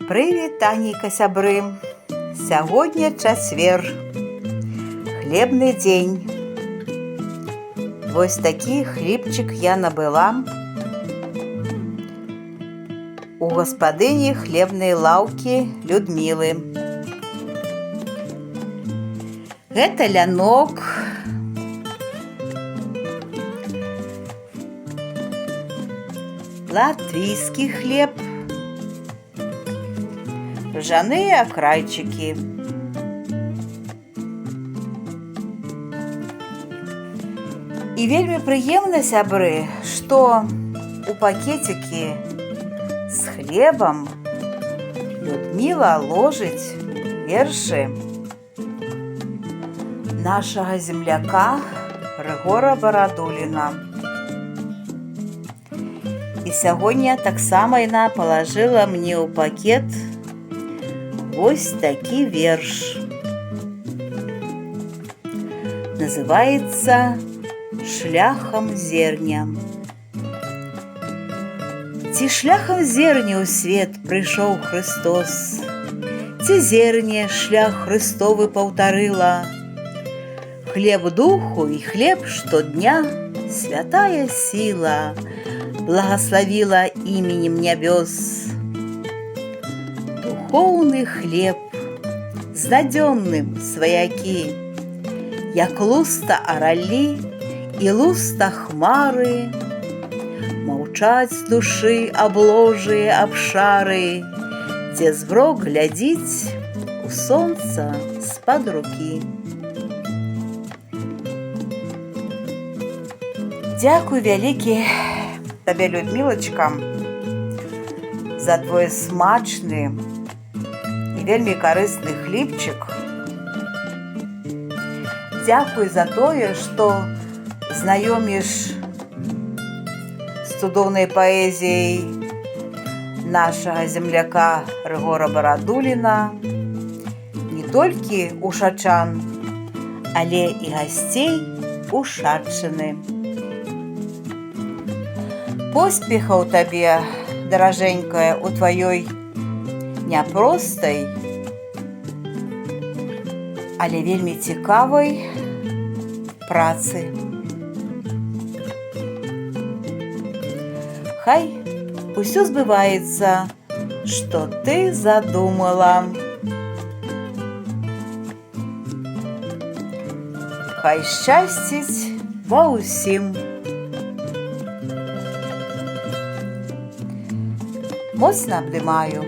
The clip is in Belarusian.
Привіт, Таніка, сябры! Сягоння чацвер, хлебны дзень. Вось такі хлебчик я набыла у гаспадыні хлебнай лаўкі Людмілы. Гэта лянок, латвійскі хлеб, ржаныя акрайчыкі. І вельмі прыемна, сябры, што у пакетикі з хлебам Людміла ложыць вершы нашага земляка Рыгора Барадуліна. І сягоння таксама яна палажыла мне ў пакет вось такі верш. Называецца «Шляхам зерня». Ці шляхам зерня ў свет прыйшоў Христос, ці зерне шлях Христовы паўтарыла. Хлеб духу і хлеб штодня святая сіла благословила именем небес. Духовный хлеб с надённым свояки, як луста орали и луста хмары, маўчаць з душы обложие обшары, где змрок глядзіць у солнца з-пад руки. Дзякуй вялікі табе, Людмілачка, за твой смачны і вельмі карысны хлебчик. Дзякуй за тое, што знаёміш з цудоўнай паэзіяй нашага земляка Рыгора Барадуліна не толькі ушачан, але і гасцей Ушаччыны. Поспехаў табе, даражэнькая, у тваёй няпростай, але вельмі цікавай працы. Хай усё збываецца, што ты задумала. Хай шчасціць ва ўсім. Моцна абдымаю.